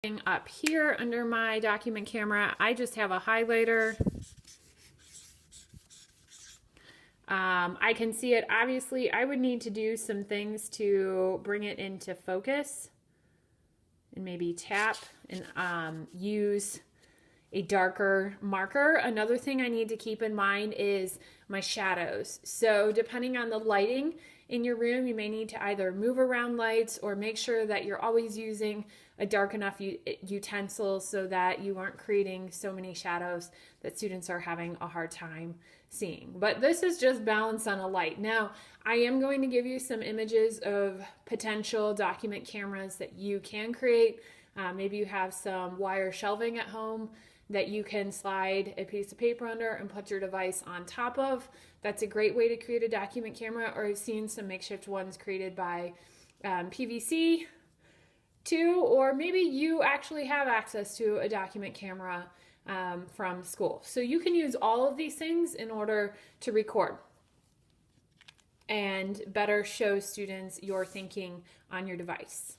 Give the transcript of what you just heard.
Up here under my document camera, I just have a highlighter. I can see it. Obviously, I would need to do some things to bring it into focus and maybe tap and use a darker marker. Another thing I need to keep in mind is my shadows. So depending on the lighting in your room, you may need to either move around lights or make sure that you're always using a dark enough utensil so that you aren't creating so many shadows that students are having a hard time seeing. But this is just balance on a light. Now, I am going to give you some images of potential document cameras that you can create. Maybe you have some wire shelving at home that you can slide a piece of paper under and put your device on top of. That's a great way to create a document camera, or I've seen some makeshift ones created by PVC too, or maybe you actually have access to a document camera from school. So you can use all of these things in order to record and better show students your thinking on your device.